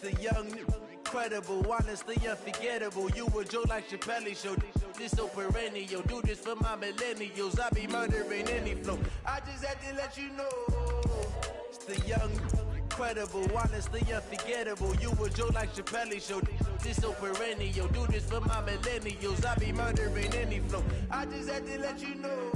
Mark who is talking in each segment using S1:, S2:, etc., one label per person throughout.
S1: The young, incredible, honestly unforgettable. You a Joe like Chappelle show. This so perennial. Do this for my millennials. I be murdering any flow. I just had to let you know. It's the young, incredible, honestly unforgettable. You a Joe like Chappelle show. This so perennial. Do this for my millennials. I be murdering any flow. I just had to let you know.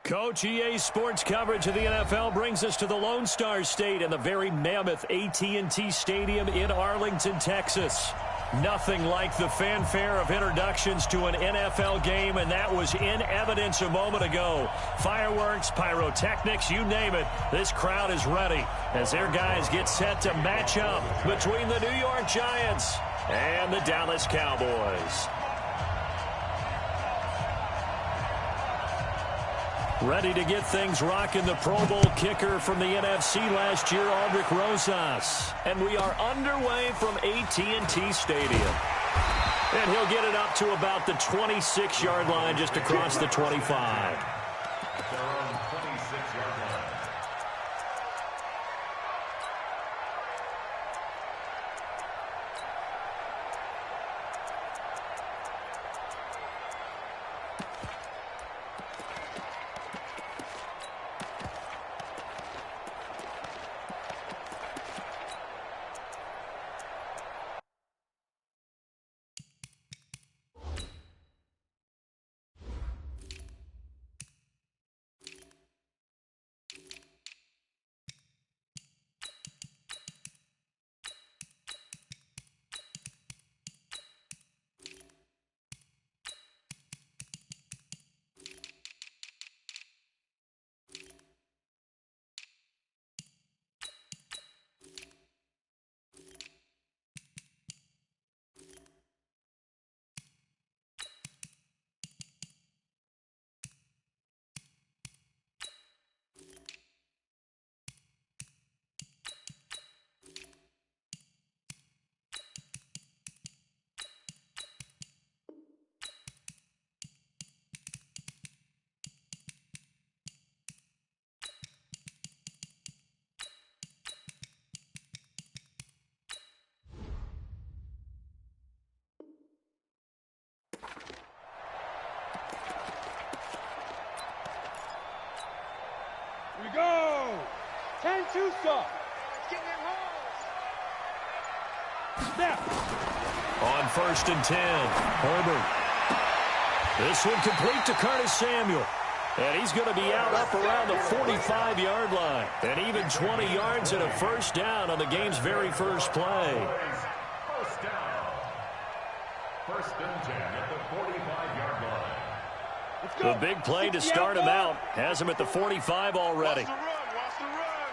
S2: Coach, EA Sports coverage of the NFL brings us to the Lone Star State and the very mammoth AT&T Stadium in Arlington, Texas. Nothing like the fanfare of introductions to an NFL game, and that was in evidence a moment ago. Fireworks, pyrotechnics, you name it. This crowd is ready as their guys get set to match up between the New York Giants and the Dallas Cowboys. Ready to get things rocking, the Pro Bowl kicker from the NFC last year, Aldrich Rosas. And we are underway from AT&T Stadium. And he'll get it up to about the 26-yard line, just across the 25.
S3: Here we go! 10-2 stop. Getting in holes. Snap.
S2: On 1st and 10, Herbert. This one complete to Curtis Samuel. And he's going to be out up around the 45-yard line. And even 20 yards and a first down on the game's very first play.
S4: First down. 1st and 10 at the 45-yard line.
S2: The big play to start him out has him at the 45 already.
S3: Watch the run.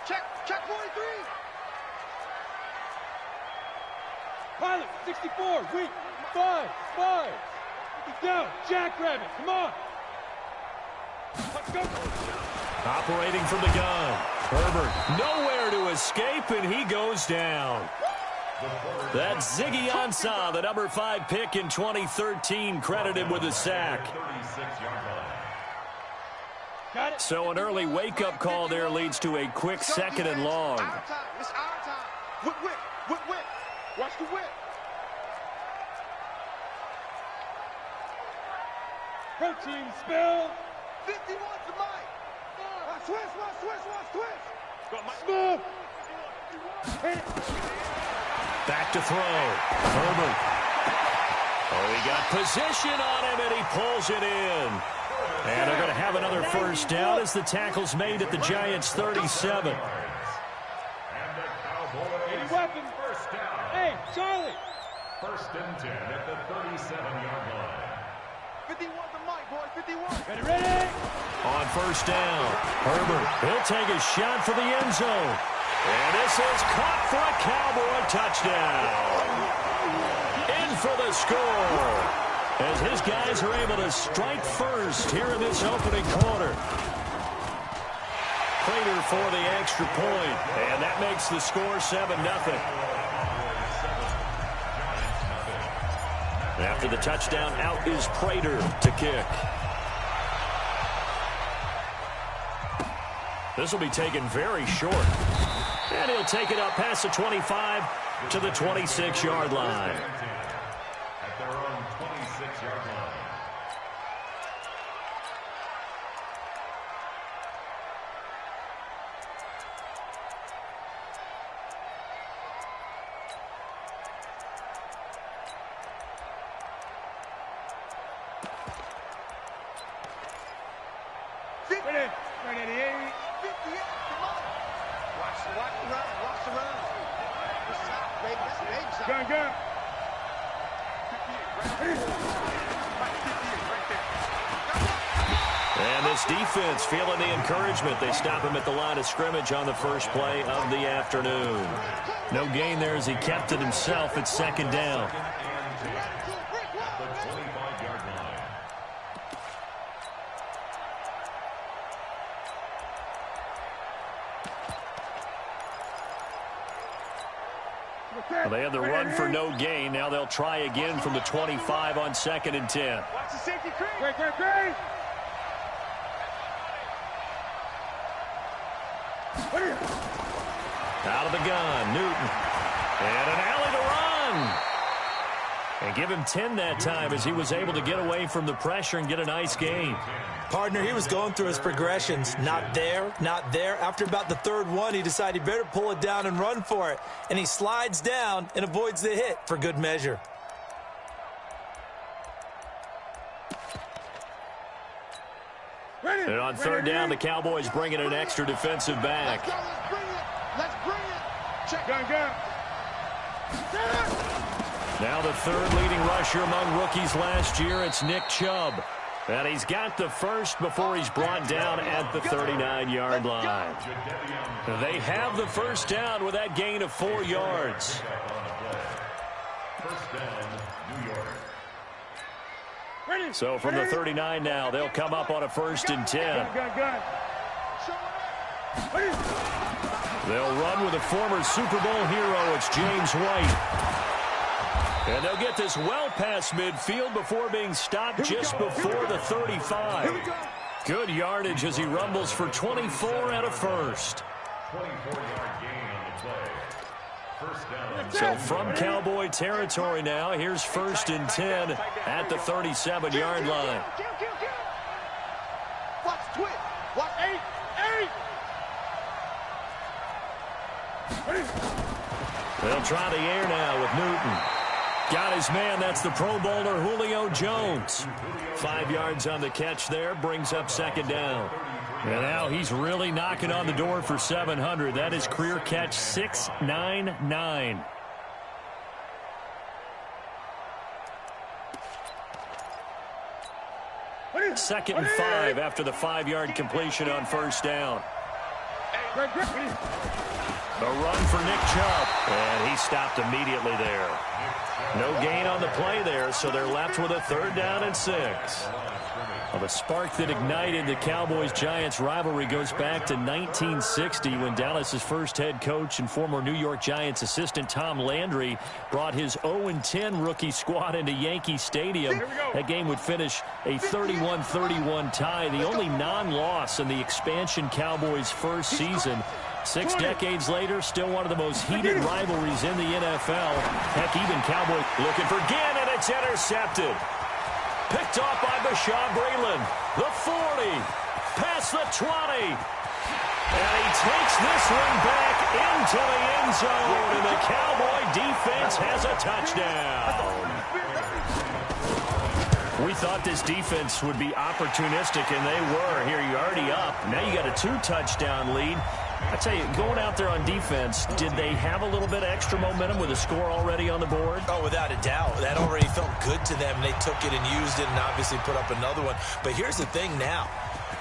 S3: Check 43. Pilot, 64, weak, 5. He's down, jackrabbit, come on. Let's go.
S2: Operating from the gun. Herbert nowhere to escape, and he goes down. That's Ziggy Ansah, the number 5 pick in 2013, credited with a sack. So an early wake-up call there leads to a quick 2nd and long.
S3: It's our time. Whip. Watch the whip. Protein spill.
S5: 51 to Mike. Watch twist.
S3: Smooth.
S2: Back to throw. Herbert. Oh, he got position on him, and he pulls it in. And they're going to have another first down as the tackle's made at the Giants' 37.
S4: And the Cowboys
S3: Weapon.
S4: first down.
S3: Hey, Charlie.
S4: First and 10 at the 37-yard line.
S5: 51 to Mike, boy. 51.
S3: Ready?
S2: On first down, Herbert, he'll take a shot for the end zone. And this is caught for a Cowboy touchdown. In for the score, as his guys are able to strike first here in this opening quarter. Prater for the extra point, and that makes the score 7-0. After the touchdown, out is Prater to kick. This will be taken very short. And he'll take it up past the 25 to the 26-yard line.
S4: At their own 26-yard line.
S3: Ready.
S5: 58 to Mike. Watch the run. This side, baby. That's an egg side.
S3: Gun.
S5: 58 right there.
S2: And this defense feeling the encouragement. They stop him at the line of scrimmage on the first play of the afternoon. No gain there as he kept it himself at second down. Well, they had the run for no gain. Now they'll try again from the 25 on 2nd and 10.
S3: Watch the safety creep. Great.
S2: Out of the gun, Newton. And an alley to run. And give him 10 that time as he was able to get away from the pressure and get a nice gain.
S6: Partner, he was going through his progressions. Not there. After about the third one, he decided he better pull it down and run for it. And he slides down and avoids the hit for good measure.
S2: And on third down, the Cowboys bring in an extra defensive back.
S5: Let's bring it. Check.
S3: Gun.
S2: Now the third leading rusher among rookies last year, it's Nick Chubb. And he's got the first before he's brought down at the 39-yard line. They have the first down with that gain of 4 yards.
S4: First down, New York.
S3: Ready.
S2: So from the 39 now, they'll come up on a 1st and 10.
S3: Gun.
S2: They'll run with a former Super Bowl hero. It's James White. And they'll get this well past midfield before being stopped just before the 35. Good yardage as he rumbles for 24 and a first.
S4: 24-yard gain on the play. First down.
S2: So from Cowboy territory now, here's 1st and 10 at the 37-yard line.
S5: Watch twist. Watch 8.
S2: They'll try the air now with Newton. Got his man. That's the Pro Bowler Julio Jones. 5 yards on the catch there. Brings up 2nd down. And now he's really knocking on the door for 700. That is career catch 699. Second and 5 after the 5-yard completion on first down. A run for Nick Chubb. And he stopped immediately there. No gain on the play there, so they're left with a 3rd down and 6. Well, the spark that ignited the Cowboys-Giants rivalry goes back to 1960 when Dallas's first head coach and former New York Giants assistant Tom Landry brought his 0-10 rookie squad into Yankee Stadium. That game would finish a 31-31 tie, the only non-loss in the expansion Cowboys' first season. 6 decades later, still one of the most heated rivalries in the NFL. Heck, even Cowboys looking for Ginn, and it's intercepted. Picked off by Bashaw Breeland. The 40. Past the 20. And he takes this one back into the end zone. And the Cowboy defense has a touchdown. We thought this defense would be opportunistic, and they were. Here, you're already up. Now you got a 2-touchdown lead. I tell you, going out there on defense, did they have a little bit of extra momentum with a score already on the board?
S6: Oh, without a doubt. That already felt good to them. They took it and used it and obviously put up another one. But here's the thing now.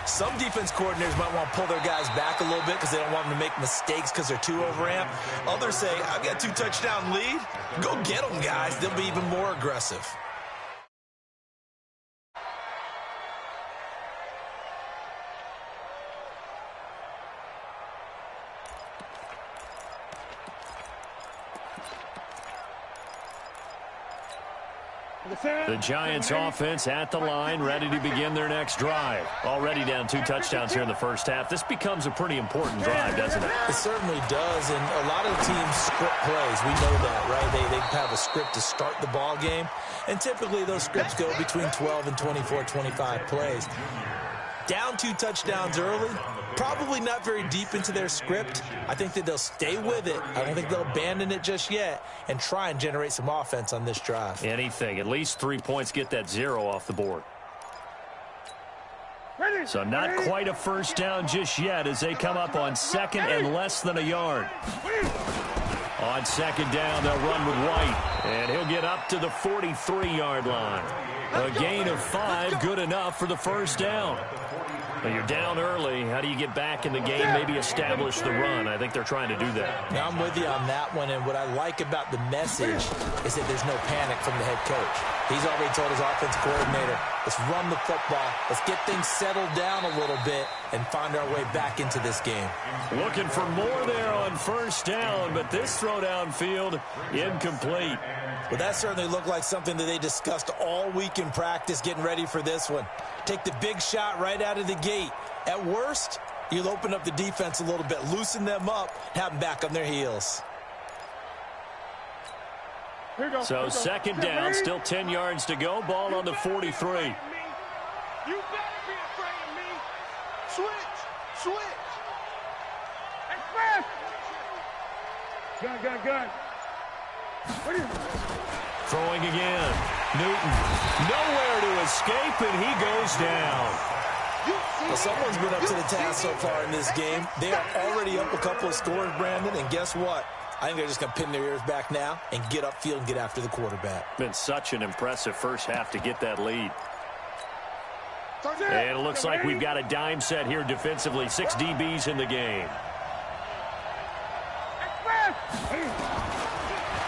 S6: Some defense coordinators might want to pull their guys back a little bit because they don't want them to make mistakes because they're too overamped. Others say, I've got a 2-touchdown lead. Go get them, guys. They'll be even more aggressive.
S2: The Giants offense at the line, ready to begin their next drive. Already down 2 touchdowns here in the first half. This becomes a pretty important drive, doesn't it?
S6: It certainly does, and a lot of the teams script plays. We know that, right? They have a script to start the ball game, and typically those scripts go between 12 and 24, 25 plays. Down 2 touchdowns early, probably not very deep into their script. I think that they'll stay with it. I don't think they'll abandon it just yet and try and generate some offense on this drive.
S2: Anything. At least 3 points, get that 0 off the board. So not quite a first down just yet as they come up on second and less than a yard. On second down, they'll run with White, and he'll get up to the 43-yard line. A gain of 5, good enough for the first down. Well, you're down early. How do you get back in the game, maybe establish the run? I think they're trying to do that.
S6: Now, I'm with you on that one, and what I like about the message is that there's no panic from the head coach. He's already told his offensive coordinator, let's run the football, let's get things settled down a little bit and find our way back into this game.
S2: Looking for more there on first down, but this throw downfield incomplete.
S6: Well, that certainly looked like something that they discussed all week in practice getting ready for this one. Take the big shot right out of the gate. At worst, you'll open up the defense a little bit, loosen them up, have them back on their heels.
S2: So second down, still 10 yards to go. Ball on the 43.
S3: You better be afraid of me. Switch. Express. Gun. What is it?
S2: Throwing again. Newton. Nowhere to escape, and he goes down.
S6: Well, someone's been up to the task so far in this game. They are already up a couple of scores, Brandon, and guess what? I think they're just going to pin their ears back now and get upfield and get after the quarterback.
S2: Been such an impressive first half to get that lead. And it looks like we've got a dime set here defensively. 6 DBs in the game.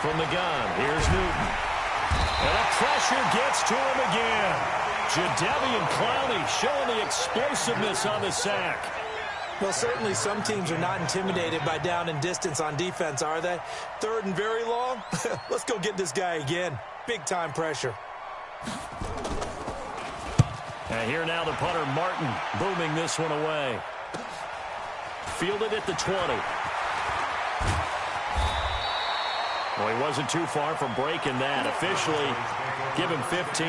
S2: From the gun, here's Newton. And the pressure gets to him again. Jadeveon Clowney showing the explosiveness on the sack.
S6: Well, certainly some teams are not intimidated by down and distance on defense, are they? 3rd and very long? Let's go get this guy again. Big-time pressure.
S2: And here now the punter, Martin, booming this one away. Fielded at the 20. Well, he wasn't too far from breaking that. Officially, give him 15.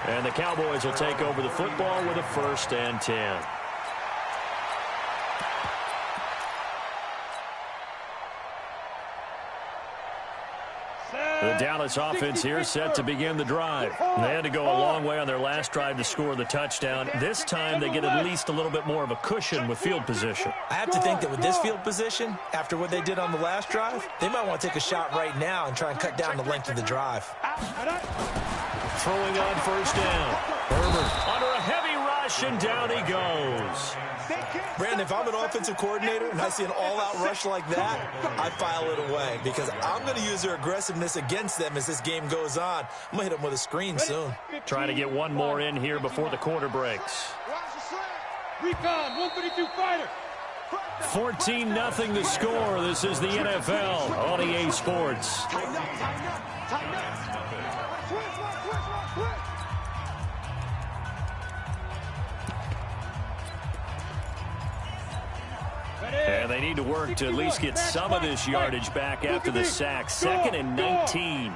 S2: And the Cowboys will take over the football with a 1st and 10. The Dallas offense here set to begin the drive. They had to go a long way on their last drive to score the touchdown. This time they get at least a little bit more of a cushion with field position.
S6: I have to think that with this field position, after what they did on the last drive, they might want to take a shot right now and try and cut down the length of the drive.
S2: Throwing on first down. Herbert under a heavy rush, and down he goes.
S6: Brandon, if I'm an offensive coordinator and I see an all-out rush like that, I file it away because I'm going to use their aggressiveness against them as this game goes on. I'm going to hit them with a screen soon.
S2: Trying to get one more in here before the quarter breaks.
S3: Recon, 152 fighter.
S2: 14-0 the score. This is the NFL on EA Sports. And they need to work to at least get some of this yardage back after the sack. 2nd and 19.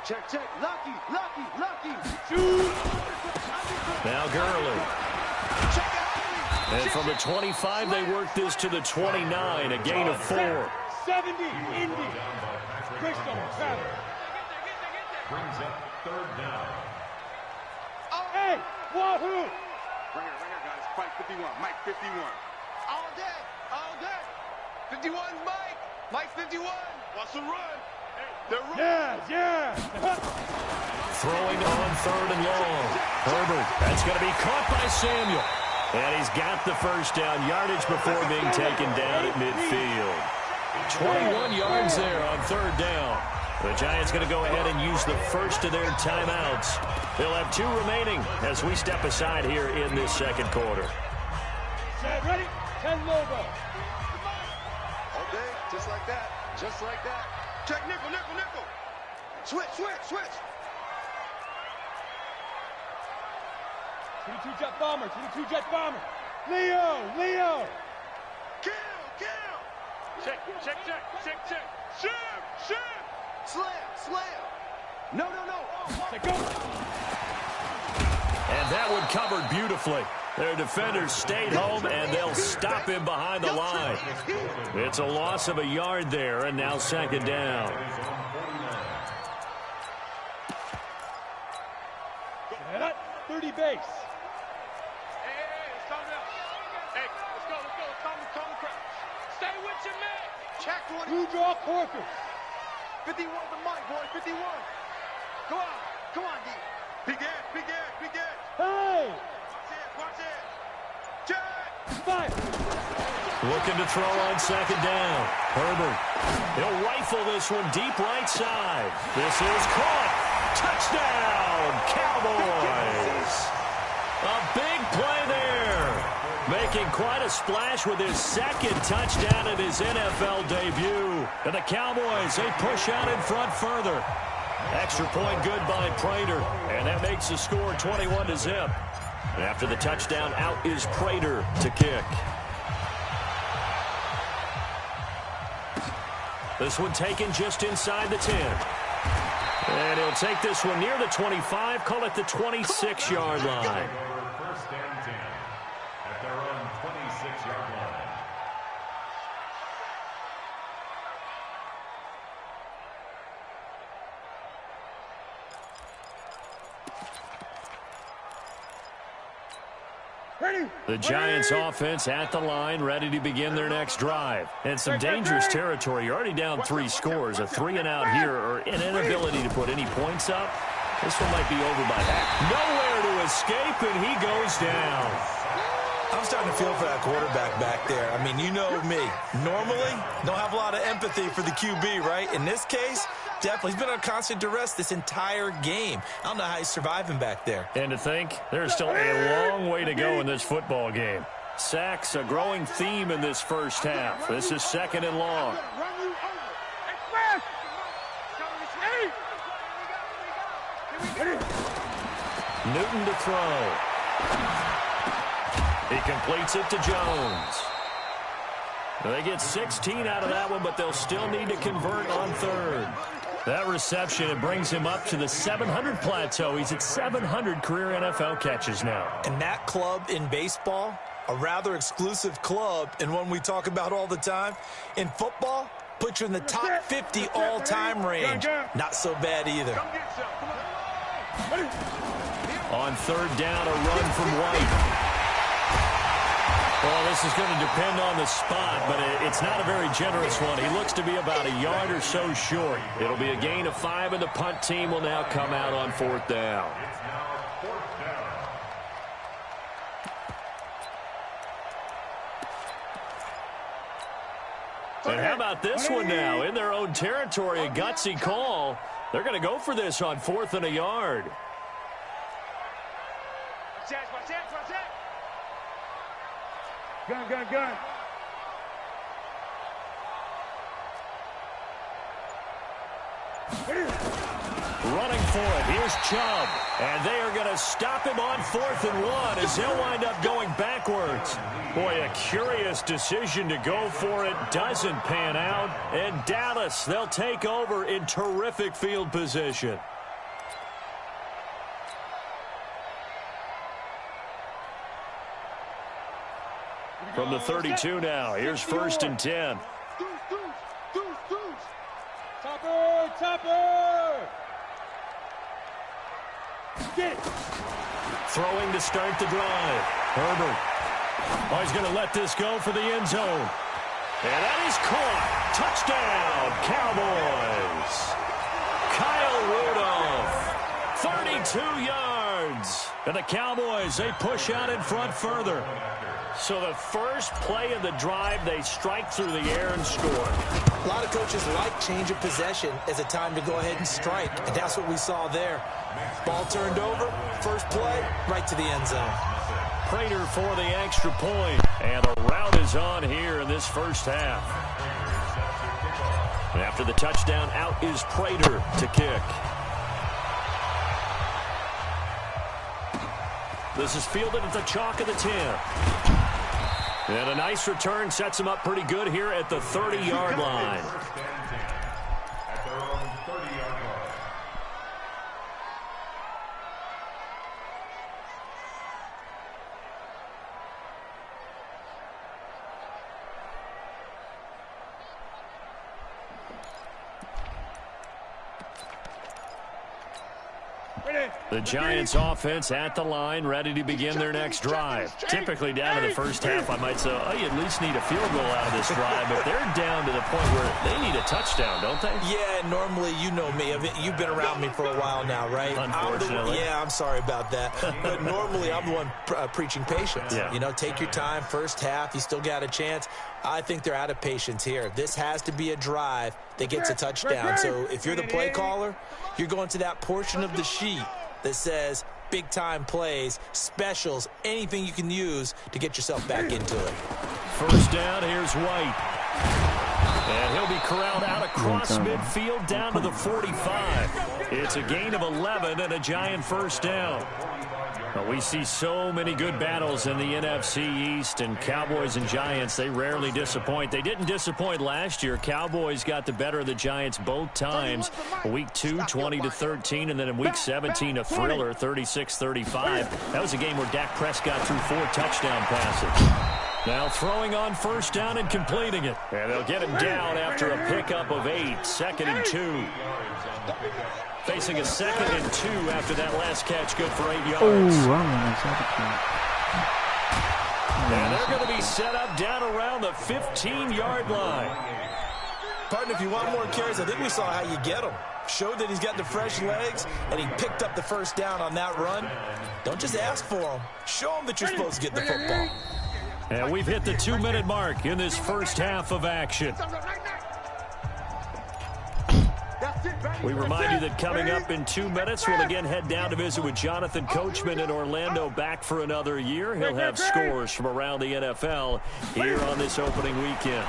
S5: Check, check. Lucky, lucky, lucky.
S3: Shoot.
S2: Now Gurley. And from the 25, they work this to the 29, a gain of 4.
S3: 70, Indy. Crystal, Travis.
S4: Brings up third down.
S3: Hey, Wahoo.
S5: Right here, guys. Fight 51. Mike 51. All day, all day. 51's Mike. Mike 51. Wants to run. They're running.
S3: Yeah.
S2: Throwing on third and long. Herbert, that's going to be caught by Samuel. And he's got the first down, yardage before being taken down at midfield. 21 yards there on third down. The Giants going to go ahead and use the first of their timeouts. They'll have 2 remaining as we step aside here in this second quarter.
S3: Set, ready? 10 Lobo.
S5: All day, just like that. Just like that. Check nickel, nickel, nickel. Switch, switch, switch.
S3: 22 jet bomber, 22 jet bomber. Leo.
S5: Kill, kill. Check, check, check, check, check. Shoot. Slam. No.
S3: Set, go.
S2: And that one covered beautifully. Their defenders stayed home, and they'll stop him behind the line. It's a loss of a yard there, and now second down.
S3: Set up, 30 base.
S5: Hey, it's coming out. Hey, let's go. Calm the crowd. Stay with your man. Check 20.
S3: Blue draw Corker.
S5: 51 for Mike, boy. 51. Come on, D. Big in.
S3: Hey,
S5: Watch it. Check.
S3: fire.
S2: Looking to throw on second down. Herbert. He'll rifle this one deep right side. This is caught. Touchdown, Cowboys. A big play there. Making quite a splash with his second touchdown in his NFL debut. And the Cowboys, they push out in front further. Extra point good by Prater. And that makes the score 21-0. After the touchdown, out is Prater to kick. This one taken just inside the 10. And he'll take this one near the 25, call it the 26-yard line.
S4: First and 10 at their own 26-yard line.
S2: The Giants offense at the line, ready to begin their next drive. And some dangerous territory. You're already down 3 scores. A 3-and-out here, or an inability to put any points up. This one might be over by that. Nowhere to escape, and he goes down.
S6: I'm starting to feel for that quarterback back there. I mean, you know me. Normally, don't have a lot of empathy for the QB, right? In this case, definitely. He's been on constant duress this entire game. I don't know how he's surviving back there.
S2: And to think, there's still a long way to go in this football game. Sacks, a growing theme in this first half. This is second and long. Newton to throw. He completes it to Jones. They get 16 out of that one, but they'll still need to convert on third. That reception, it brings him up to the 700 plateau. He's at 700 career NFL catches now.
S6: And that club in baseball, a rather exclusive club, and one we talk about all the time. In football, put you in the top 50 all-time range. Not so bad either.
S2: On third down, a run from White. Well, this is going to depend on the spot, but it's not a very generous one. He looks to be about a yard or so short. It'll be a gain of 5, and the punt team will now come out on fourth down.
S4: It's now fourth down.
S2: And how about this one now? In their own territory, a gutsy call. They're going to go for this on 4th and a yard.
S3: Gun.
S2: Running for it. Here's Chubb. And they are going to stop him on 4th and 1 as they'll wind up going backwards. Boy, a curious decision to go for it. Doesn't pan out. And Dallas, they'll take over in terrific field position. From the 32 now, here's 1st and 10.
S3: Topper! Get it.
S2: Throwing to start the drive. Herbert. Oh, he's going to let this go for the end zone. And that is caught. Touchdown, Cowboys. Kyle Rudolph, 32 yards. And the Cowboys, they push out in front further. So the first play of the drive, they strike through the air and score.
S6: A lot of coaches like change of possession as a time to go ahead and strike, and that's what we saw there. Ball turned over, first play, right to the end zone.
S2: Prater for the extra point, and the rout is on here in this first half. And after the touchdown, out is Prater to kick. This is fielded at the chalk of the 10. And a nice return sets him up pretty good here at the 30-yard line.
S4: At their own 30-yard line.
S2: The Giants offense at the line, ready to begin their next drive. Typically down in the first half, I might say, oh, you at least need a field goal out of this drive, but they're down to the point where they need a touchdown, don't they?
S6: Yeah, normally, you know me. You've been around me for a while now, right?
S2: Unfortunately.
S6: I'm sorry about that. But normally, I'm the one preaching patience.
S2: Yeah.
S6: You know, take your time, first half, you still got a chance. I think they're out of patience here. This has to be a drive that gets a touchdown. So if you're the play caller, you're going to that portion of the sheet that says big-time plays, specials, anything you can use to get yourself back into it.
S2: First down, here's White. And he'll be corralled out across midfield down to the 45. It's a gain of 11 and a Giant first down. Well, we see so many good battles in the NFC East, and Cowboys and Giants, they rarely disappoint. They didn't disappoint last year. Cowboys got the better of the Giants both times. Week 2, 20-13, and then in Week 17, a thriller, 36-35. That was a game where Dak Prescott threw 4 touchdown passes. Now throwing on first down and completing it. And they'll get him down after a pickup of 8, 2nd and 2. Facing a 2nd and 2 after that last catch, good for 8 yards. And they're going to be set up down around the 15-yard line.
S6: Partner, if you want more carries, I think we saw how you get them. Showed that he's got the fresh legs, and he picked up the first down on that run. Don't just ask for them. Show them that you're supposed to get the football.
S2: And we've hit the 2-minute mark in this first half of action. We remind you that coming up in 2 minutes, we'll again head down to visit with Jonathan Coachman in Orlando, back for another year. He'll have scores from around the NFL here on this opening weekend.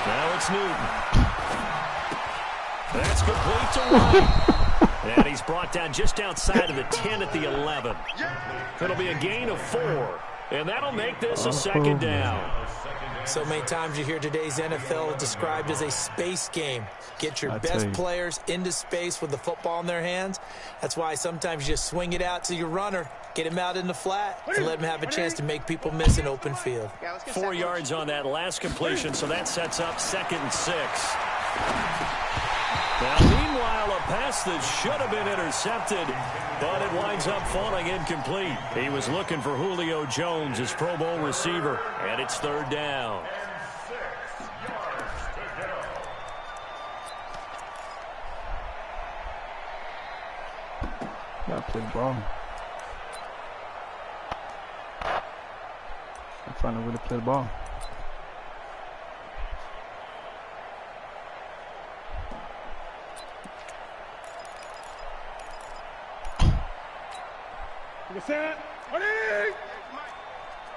S2: Now it's Newton. That's complete to White. And he's brought down just outside of the 10 at the 11. It'll be a gain of 4. And that'll make this a 2nd down.
S6: So many times you hear today's NFL described as a space game. Get your best players into space with the football in their hands. That's why sometimes you just swing it out to your runner, get him out in the flat, and let him have a chance to make people miss an open field.
S2: 4 yards on that last completion, so that sets up 2nd and 6. Now, meanwhile, a pass that should have been intercepted, but it winds up falling incomplete. He was looking for Julio Jones, his Pro Bowl receiver, and it's 3rd down.
S7: Gotta play the ball. I'm trying to really play the ball.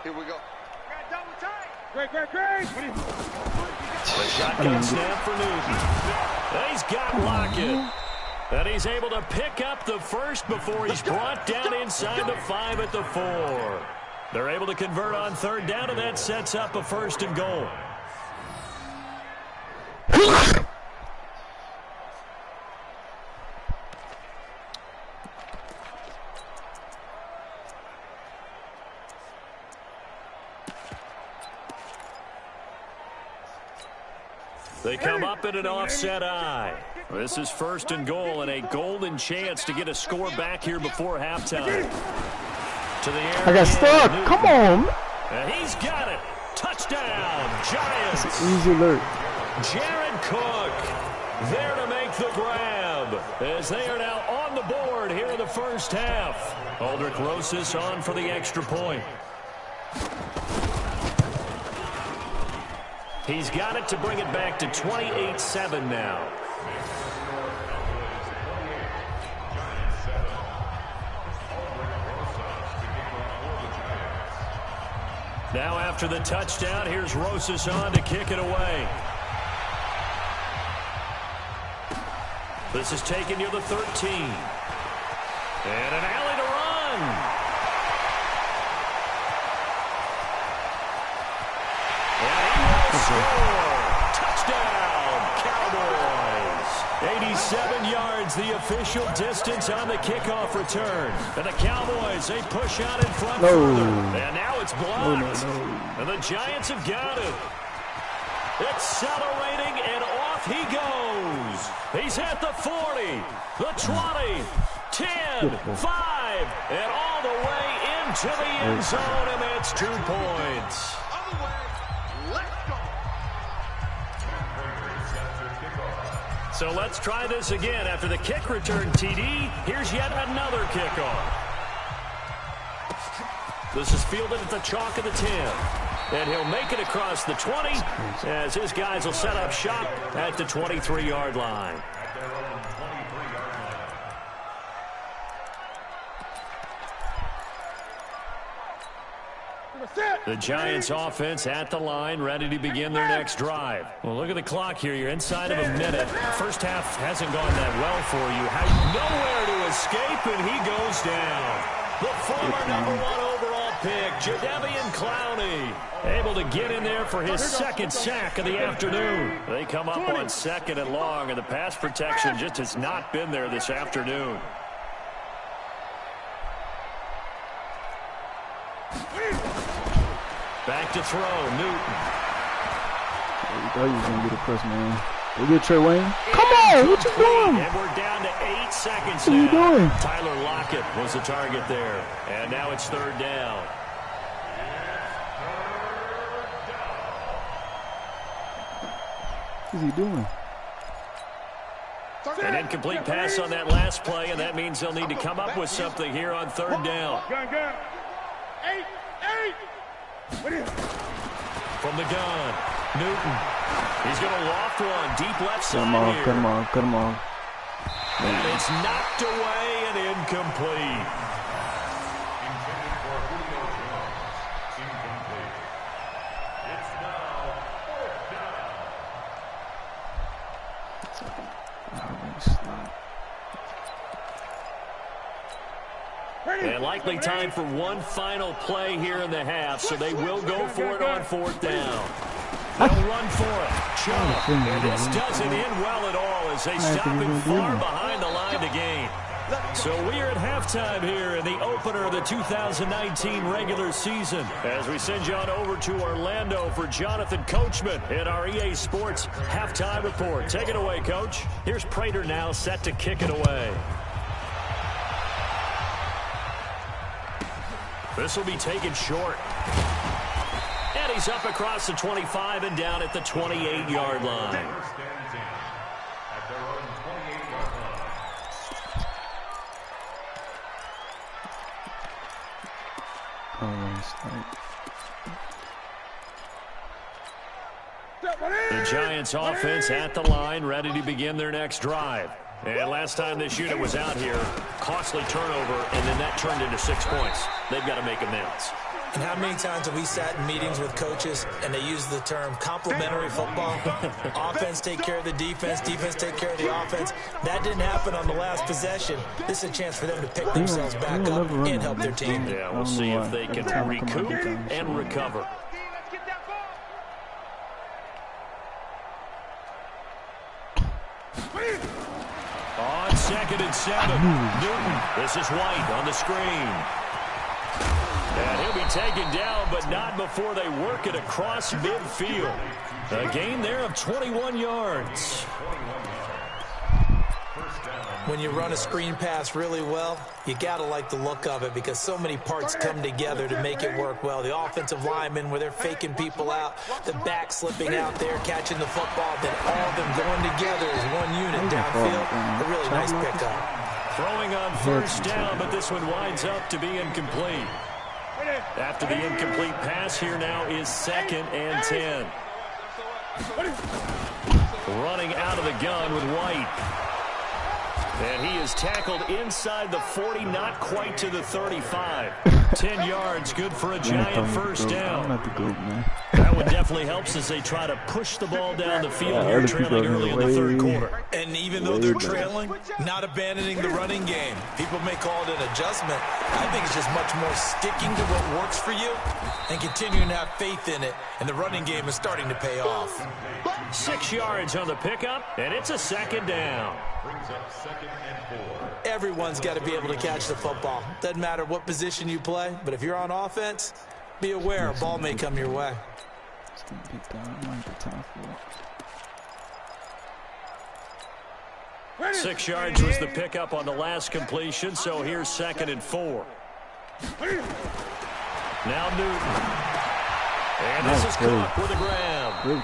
S5: Here we go.
S3: Great.
S2: The shotgun snap for Newton. He's got Lockett. And he's able to pick up the first before he's brought down inside the 5 at the 4. They're able to convert on 3rd down, and that sets up a 1st and goal. They come up in an offset eye. This is 1st and goal and a golden chance to get a score back here before halftime. To the air.
S7: I got stuck. Come on.
S2: And he's got it. Touchdown, Giants.
S7: Easy alert.
S2: Jared Cook there to make the grab as they are now on the board here in the first half. Aldrich Rosas on for the extra point. He's got it to bring it back to 28-7 now. Now after the touchdown, here's Rosas on to kick it away. This is taken near the 13. And an alley to run. And he will score. Touchdown, Cowboys. 87 yards, the official distance on the kickoff return. And the Cowboys, they push out in front further. And now it's blocked. And the Giants have got it. Accelerating, and off he goes. He's at the 40, the 20, 10, 5, and all the way into the end zone, and that's 2 points.
S5: Other way. Let's go.
S2: So let's try this again. After the kick return TD, here's yet another kickoff. This is fielded at the chalk of the 10. And he'll make it across the 20 as his guys will set up shop at the 23-yard line. The Giants offense at the line, ready to begin their next drive. Well, look at the clock here. You're inside of a minute. First half hasn't gone that well for you. Nowhere to escape, and he goes down. The former #1 overall pick, Jadeveon Clowney, able to get in there for his second sack of the afternoon. They come up on 2nd and long, and the pass protection just has not been there this afternoon. Back to throw, Newton.
S7: I thought you was going to get a press, man. We get Trey Wayne. Come on, what you doing?
S2: And we're down to 8 seconds
S7: now. What are you doing?
S2: Tyler Lockett was the target there. And now it's 3rd down.
S7: What is he doing?
S2: An incomplete pass on that last play, and that means they'll need to come up with something here on 3rd down.
S3: Gun. 8.
S2: From the gun, Newton. He's going to loft one deep left side here.
S7: Cut him off.
S2: And it's knocked away and incomplete.
S4: Intended for Julio Jones. Incomplete. It's now 4th down.
S2: And likely time for one final play here in the half, so they will go for it on 4th down. They'll run for it. Chubb. And this doesn't end well at all as they stop him far behind the line to gain. So we are at halftime here in the opener of the 2019 regular season as we send you on over to Orlando for Jonathan Coachman in our EA Sports halftime report. Take it away, Coach. Here's Prater now set to kick it away. This will be taken short. And he's up across the 25 and down at the 28-yard line.
S4: First and 10 at their own 28-yard
S7: Oh,
S2: The Giants offense at the line, ready to begin their next drive. And last time this unit was out here, costly turnover, and then that turned into 6 points. They've got to make amends.
S6: And how many times have we sat in meetings with coaches and they use the term complementary football? Offense take care of the defense, defense take care of the offense. That didn't happen on the last possession. This is a chance for them to pick themselves back up and help their team.
S2: Yeah, we'll see if they can recoup and recover. On 2nd and 7, Newton. This is White on the screen. And he'll be taken down, but not before they work it across midfield. A gain there of 21 yards.
S6: When you run a screen pass really well, you got to like the look of it because so many parts come together to make it work well. The offensive linemen, where they're faking people out, the back slipping out there, catching the football, then all of them going together as one unit downfield. A really nice pickup.
S2: Throwing on first down, but this one winds up to be incomplete. After the incomplete pass, here now is 2nd and 10. Running out of the gun with White. And he is tackled inside the 40, not quite to the 35. 10 yards, good for a giant first down.
S7: I'm not the GOAT, man.
S2: That one definitely helps as they try to push the ball down the field here, trailing early in the third quarter.
S6: And even though they're trailing, not abandoning the running game. People may call it an adjustment. I think it's just much more sticking to what works for you and continuing to have faith in it. And the running game is starting to pay off.
S2: 6 yards on the pickup, and it's a 2nd down.
S4: Brings up 2nd and 4.
S6: Everyone's got to be able to catch the football. Doesn't matter what position you play, but if you're on offense, be aware a ball may come your way.
S2: 6 yards was the pickup on the last completion, so here's 2nd and 4. Now Newton. And this is Cook with a grab.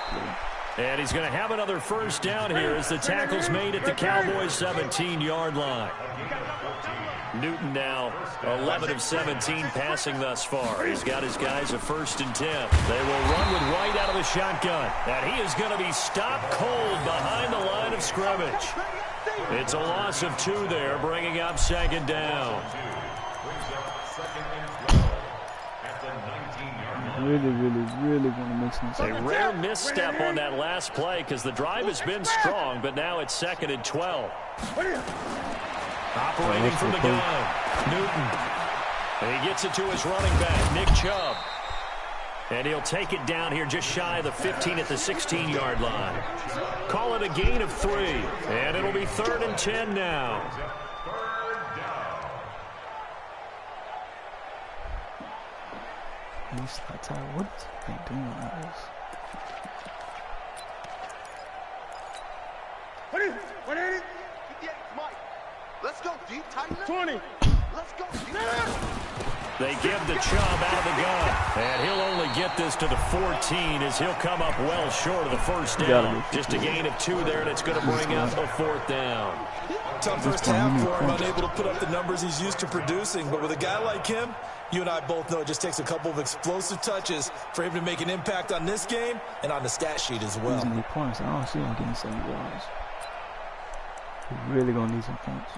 S2: And he's going to have another first down here as the tackle's made at the Cowboys' 17-yard line. Newton now 11 of 17 passing thus far. He's got his guys a 1st and 10. They will run with White out of the shotgun. And he is going to be stopped cold behind the line of scrimmage. It's a loss of 2 there, bringing up 2nd down.
S7: Really want to make some sense.
S2: A rare misstep on that last play because the drive has been strong, but now it's 2nd and 12. Operating from the gun, Newton. And he gets it to his running back, Nick Chubb. And he'll take it down here just shy of the 15 at the 16-yard line. Call it a gain of 3, and it'll be 3rd and 10 now.
S7: What is they doing on this?
S5: What is it? Mike. Let's go deep, tighten up. 20. Let's go deep.
S2: They give the Chubb out of the gun. And he'll only get this to the 14 as he'll come up well short of the first down. Just a gain of 2 there, and it's going to bring up a 4th down.
S6: Tough first half for him, unable to put up the numbers he's used to producing. But with a guy like him, you and I both know it just takes a couple of explosive touches for him to make an impact on this game and on the stat sheet as well.
S7: Need points. I don't see him getting 7 yards. We're really going to need some points.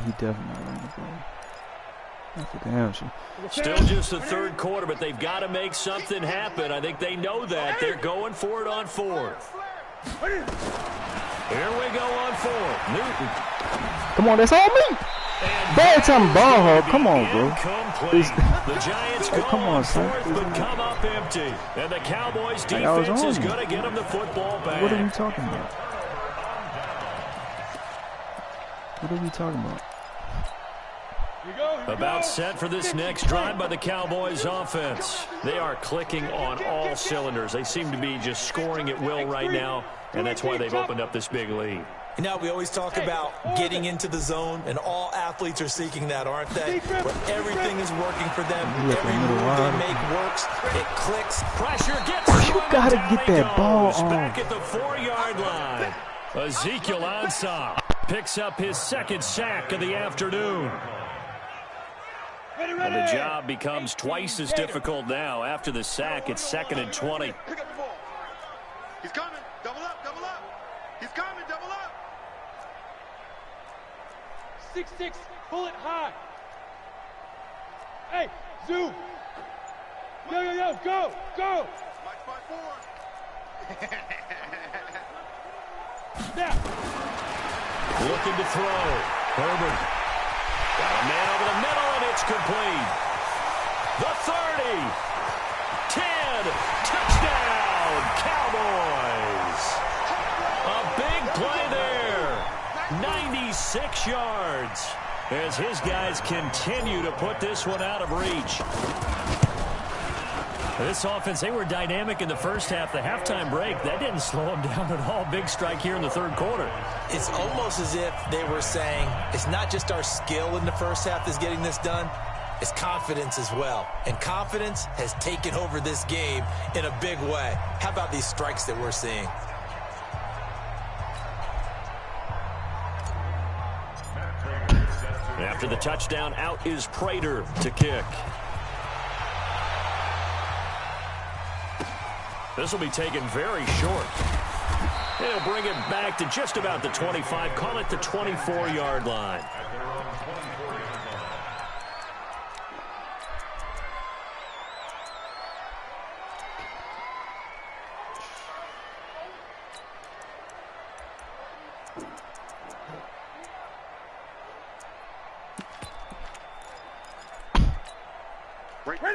S7: He definitely not running the ball. That's for damn sure.
S2: Still just the 3rd quarter, but they've got to make something happen. I think they know that. They're going for it on 4th. Here we go on 4th. Newton.
S7: Come on, that's all me. Bad time ball hog. Come on, bro.
S2: The Giants go
S7: come on, son.
S2: 4th, but come up empty. And the Cowboys defense is going to get them the football back.
S7: What are we talking about? What are we talking about?
S2: About set for this next drive by the Cowboys offense. They are clicking on all cylinders. They seem to be just scoring at will right now, and that's why they've opened up this big lead.
S6: And now we always talk about getting into the zone, and all athletes are seeking that, aren't they? Where everything is working for them. Every move they make works. It clicks.
S2: Pressure gets
S7: you gotta get that ball on.
S2: Back at the 4-yard line. Ezekiel Ansah picks up his 2nd sack of the afternoon. And the job becomes twice as difficult now. After the sack, it's 2nd and 20.
S5: Pick up the ball. He's coming. Double up, double up. He's coming, double up.
S3: 6-6, pull it high. Hey, zoom. Yo, go.
S5: Mike 5-4.
S3: Snap.
S2: Looking to throw. Herbert. Got a man over the middle, and it's complete. The 30. 10. Touchdown, Cowboys. A big play there. 96 6 yards as his guys continue to put this one out of reach. This offense, they were dynamic in the first half. The halftime break, that didn't slow them down at all. Big strike here in the third quarter.
S6: It's almost as if they were saying, it's not just our skill in the first half that's getting this done, it's confidence as well. And confidence has taken over this game in a big way. How about these strikes that we're seeing?
S2: After the touchdown, out is Prater to kick. This will be taken very short. They'll bring it back to just about the 25, call it the 24-yard line.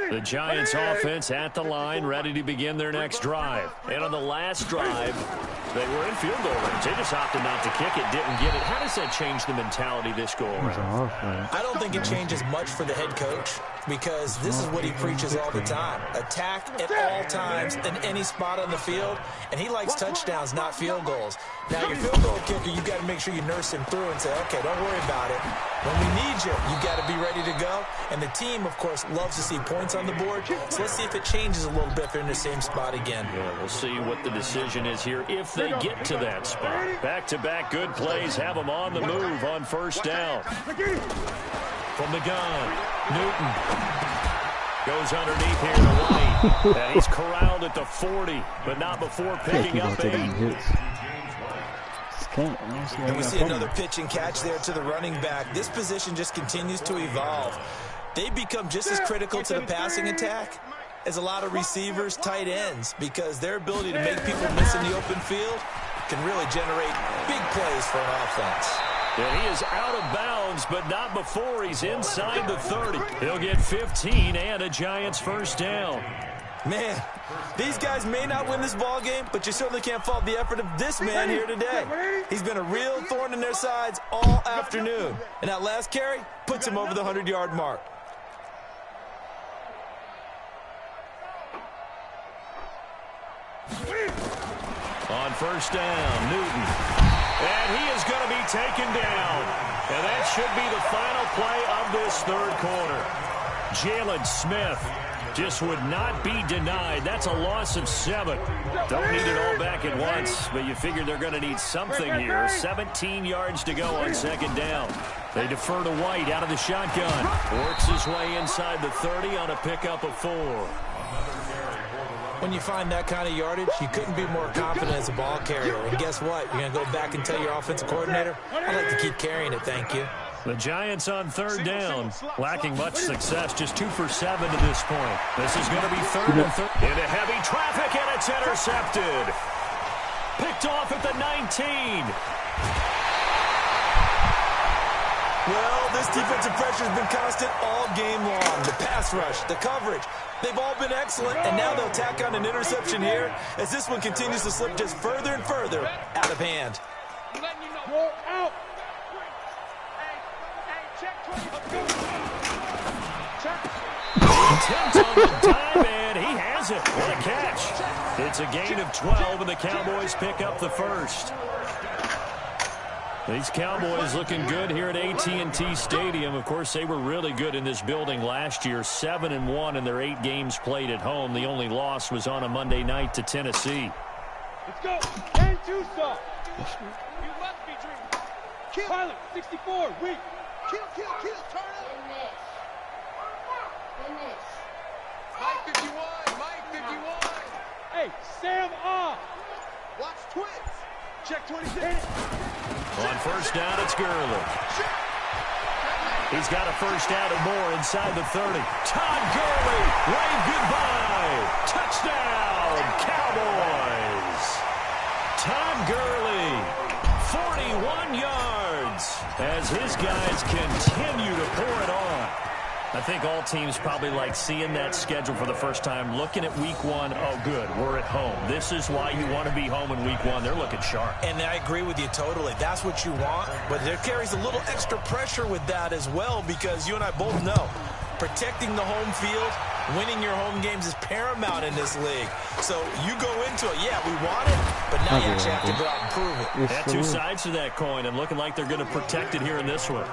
S2: The Giants offense at the line, ready to begin their next drive. And on the last drive, they were in field goal range. They just opted not to kick it, didn't get it. How does that change the mentality this go around?
S6: I don't think it changes much for the head coach, because this is what he preaches all the time. Attack at all times in any spot on the field, and he likes touchdowns, not field goals. Now, your field goal kicker, you've got to make sure you nurse him through and say, okay, don't worry about it. When we need you, you've got to be ready to go. And the team, of course, loves to see points on the board. So let's see if it changes a little bit if they're in the same spot again.
S2: Yeah, we'll see what the decision is here if they get to that spot. Back-to-back good plays have them on the move on first down. From the gun, Newton goes underneath here to White. And he's corralled at the 40, but not before picking up 8.
S6: And we see another pitch and catch there to the running back. This position just continues to evolve. They become just as critical to the passing attack as a lot of receivers, tight ends, because their ability to make people miss in the open field can really generate big plays for an offense.
S2: And he is out of bounds, but not before he's inside the 30. He'll get 15 and a Giants first down.
S6: Man, these guys may not win this ball game, but you certainly can't fault the effort of this man here today. He's been a real thorn in their sides all afternoon. And that last carry puts him over the 100-yard mark.
S2: On first down, Newton. And he is going to be taken down. And that should be the final play of this third quarter. Jalen Smith just would not be denied. That's a loss of 7. Don't need it all back at once, but you figure they're going to need something here. 17 yards to go on second down. They defer to White out of the shotgun. Works his way inside the 30 on a pickup of 4.
S6: When you find that kind of yardage, you couldn't be more confident as a ball carrier. And guess what? You're going to go back and tell your offensive coordinator, I'd like to keep carrying it, thank you.
S2: The Giants on third down, lacking much success, just 2 for 7 to this point. This is going to be third and third. Into heavy traffic, and it's intercepted. Picked off at the 19.
S6: Well, this defensive pressure has been constant all game long. The pass rush, the coverage, they've all been excellent, and now they'll tack on an interception here as this one continues to slip just further and further out of hand.
S3: You're out.
S2: Attempt on the time, and he has it. What a catch. It's a gain of 12, and the Cowboys pick up the first. These Cowboys looking good here at AT&T Stadium. Of course, they were really good in this building last year, 7-1 in their 8 games played at home. The only loss was on a Monday night to Tennessee.
S3: Let's go. 10-2 stop. You must be dreaming. Pilot, 64, weak. Kill, turn up.
S5: Mike 51, Mike 51.
S3: Hey, Sam off.
S5: Watch twins. Check 26.
S2: On first down, it's Gurley. He's got a first down and more inside the 30. Todd Gurley, wave goodbye. Touchdown, Cowboys. Todd Gurley, 41 yards as his guys continue to pour it on. I think all teams probably like seeing that schedule for the first time, looking at week one. Oh, good, we're at home. This is why you want to be home in week one. They're looking sharp.
S6: And I agree with you totally. That's what you want, but there carries a little extra pressure with that as well, because you and I both know protecting the home field, winning your home games is paramount in this league. So you go into it, yeah, we want it, but now you actually have to go out and prove it.
S2: Had two sides to that coin, and looking like they're going to protect it here in this one.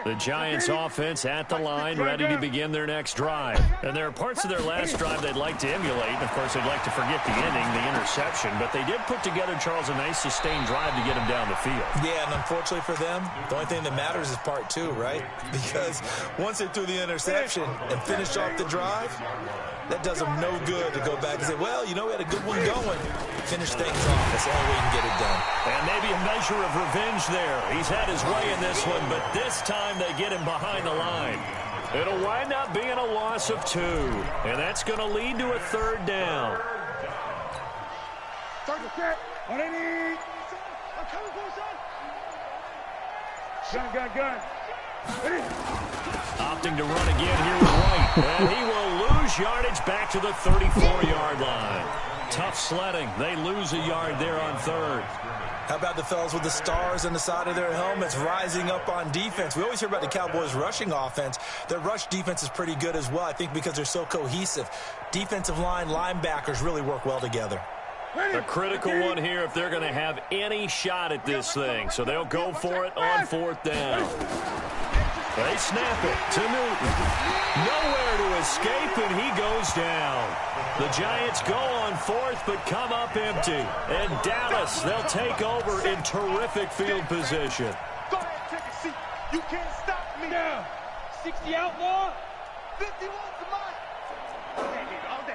S2: The Giants offense at the line, ready to begin their next drive. And there are parts of their last drive they'd like to emulate. And, of course, they'd like to forget the ending, the interception. But they did put together, Charles, a nice sustained drive to get him down the field.
S6: Yeah, and unfortunately for them, the only thing that matters is part two, right? Because once they threw the interception and finished off the drive, that does them no good to go back and say, well, you know, we had a good one going. Finish things off. That's the only way you can get it done.
S2: And maybe a measure of revenge there. He's had his way in this one, but this time they get him behind the line. It'll wind up being a loss of 2, and that's going to lead to a third down.
S3: Gun.
S2: Opting to run again here with White, and he will lose yardage back to the 34-yard line. Tough sledding. They lose a yard there on third.
S6: How about the fellas with the stars on the side of their helmets rising up on defense? We always hear about the Cowboys' rushing offense. Their rush defense is pretty good as well, I think, because they're so cohesive. Defensive line, linebackers really work well together.
S2: A critical one here if they're going to have any shot at this thing. So they'll go for it on fourth down. They snap it to Newton. Nowhere to escape, and he goes down. The Giants go on fourth, but come up empty. And Dallas, they'll take over in terrific field position.
S5: Go ahead, take a seat. You can't stop me.
S3: Now, 60 outlaw.
S5: 51 to mine. All day.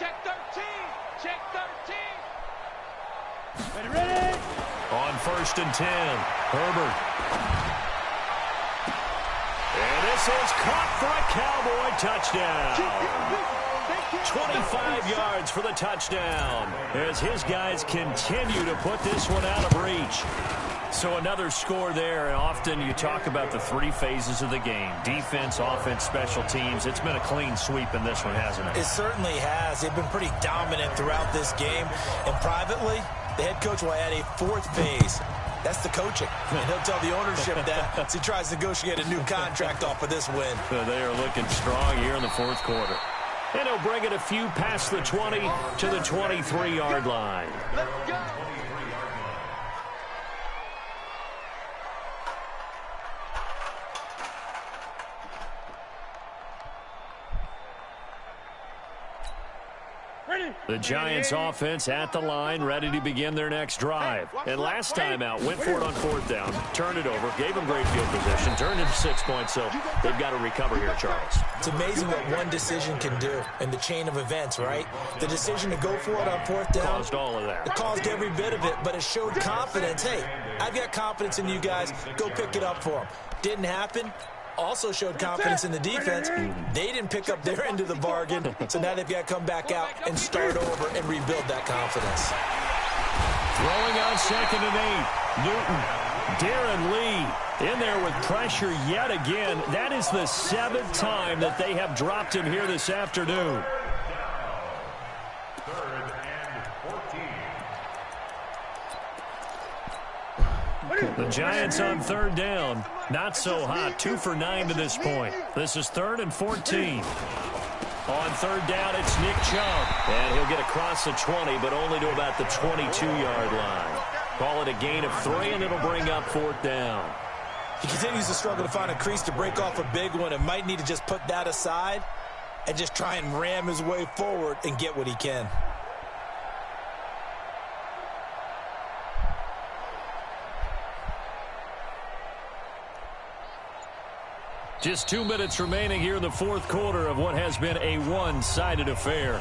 S5: Check 13. Check 13.
S3: Ready.
S2: On 1st and 10, Herbert. And this is caught for a Cowboy touchdown. 25 yards for the touchdown as his guys continue to put this one out of reach. So another score there, and often you talk about the 3 phases of the game. Defense, offense, special teams. It's been a clean sweep in this one, hasn't it?
S6: It certainly has. They've been pretty dominant throughout this game. And privately, the head coach will add a 4th phase. That's the coaching. And he'll tell the ownership that as he tries to negotiate a new contract off of this win.
S2: So they are looking strong here in the 4th quarter. And he'll bring it a few past the 20 to the 23-yard line.
S5: Let's go.
S2: The Giants offense at the line, ready to begin their next drive. And last time out, went for it on 4th down, turned it over, gave them great field position, turned into 6 points, so they've got to recover here, Charles.
S6: It's amazing what one decision can do in the chain of events, right? The decision to go for it on 4th down
S2: Caused all of that.
S6: It caused every bit of it, but it showed confidence. Hey, I've got confidence in you guys. Go pick it up for them. Didn't happen. Also showed confidence in the defense. They didn't pick up their end of the bargain, so now they've got to come back out and start over and rebuild that confidence.
S2: Throwing on 2nd and 8. Newton, Darren Lee in there with pressure yet again. That is the 7th time that they have dropped him here this afternoon.
S4: 3rd and 14.
S2: The Giants on 3rd down. Not so hot. 2 for 9 to this point. This is 3rd and 14. On 3rd down, it's Nick Chubb. And he'll get across the 20, but only to about the 22-yard line. Call it a gain of 3, and it'll bring up 4th down.
S6: He continues to struggle to find a crease to break off a big one and might need to just put that aside and just try and ram his way forward and get what he can.
S2: Just 2 minutes remaining here in the 4th quarter of what has been a one-sided affair.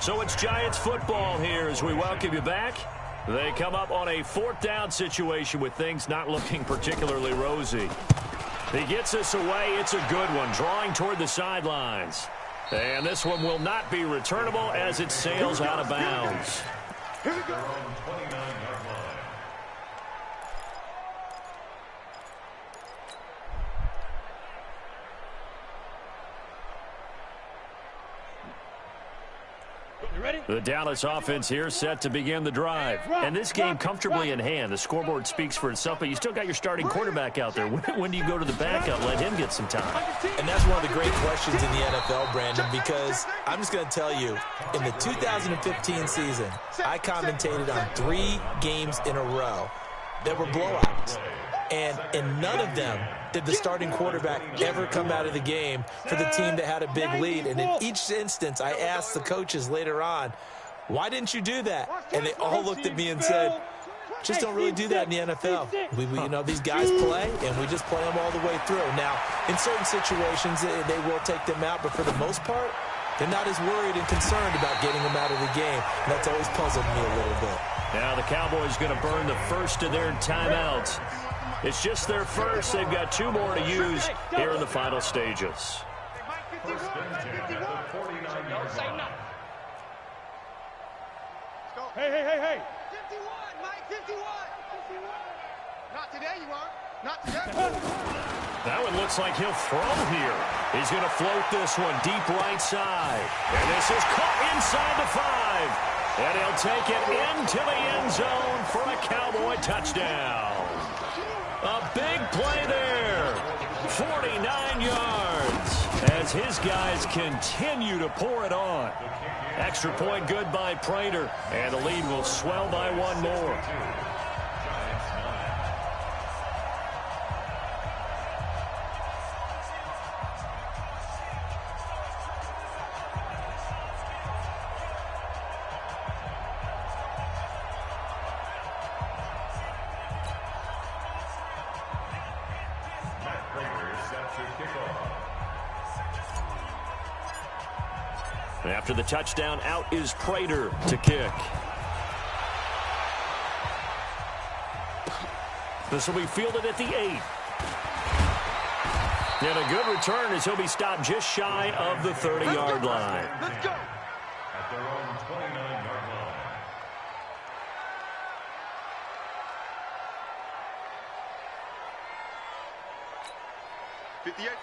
S2: So it's Giants football here as we welcome you back. They come up on a 4th down situation with things not looking particularly rosy. He gets us away. It's a good one, drawing toward the sidelines. And this one will not be returnable as it sails out of bounds.
S3: Here we go.
S2: The Dallas offense here set to begin the drive. And this game comfortably in hand. The scoreboard speaks for itself, but you still got your starting quarterback out there. When do you go to the backup? Let him get some time.
S6: And that's one of the great questions in the NFL, Brandon, because I'm just going to tell you, in the 2015 season, I commentated on 3 games in a row that were blowouts. And in none of them did the starting quarterback ever come out of the game for the team that had a big lead. And in each instance, I asked the coaches later on, why didn't you do that? And they all looked at me and said, just don't really do that in the NFL. You know, these guys play, and we just play them all the way through. Now, in certain situations, they will take them out, but for the most part, they're not as worried and concerned about getting them out of the game. And that's always puzzled me a little bit.
S2: Now the Cowboys going to burn the first of their timeouts. It's just their first. They've got 2 more to use here in the final stages.
S4: First and 10 at the 49-yard line.
S3: Hey.
S5: 51, Mike, 51. Not today, you aren't. Not today.
S2: That one looks like he'll throw here. He's going to float this one deep right side. And this is caught inside the 5. And he'll take it into the end zone for a Cowboy touchdown. A big play there. 49 yards as his guys continue to pour it on. Extra point good by Prater. And the lead will swell by 1 more. After the touchdown, out is Prater to kick. This will be fielded at the 8. And a good return as he'll be stopped just shy of the 30-yard line.
S5: Let's go.
S4: At their own 29-yard line.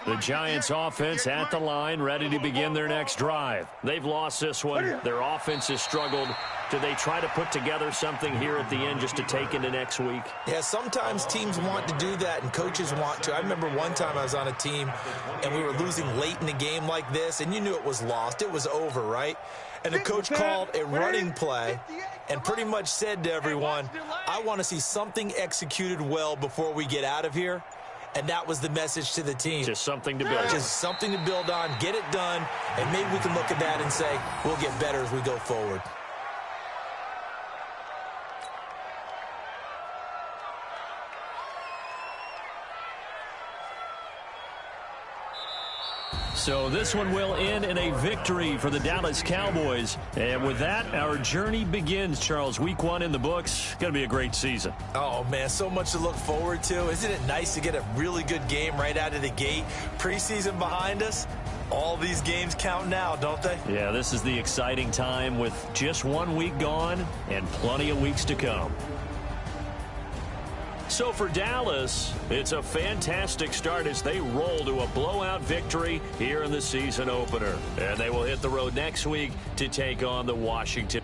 S2: The Giants offense at the line, ready to begin their next drive. They've lost this one. Their offense has struggled. Do they try to put together something here at the end just to take into next week?
S6: Yeah, sometimes teams want to do that and coaches want to. I remember one time I was on a team and we were losing late in the game like this, and you knew it was lost. It was over, right? And the coach called a running play and pretty much said to everyone, I want to see something executed well before we get out of here. And that was the message to the team.
S2: Just something to build on.
S6: Just something to build on, get it done, and maybe we can look at that and say, we'll get better as we go forward.
S2: So this one will end in a victory for the Dallas Cowboys. And with that, our journey begins, Charles. Week 1 in the books. Going to be a great season.
S6: Oh, man, so much to look forward to. Isn't it nice to get a really good game right out of the gate? Preseason behind us. All these games count now, don't they?
S2: Yeah, this is the exciting time with just 1 week gone and plenty of weeks to come. So for Dallas, it's a fantastic start as they roll to a blowout victory here in the season opener. And they will hit the road next week to take on the Washington.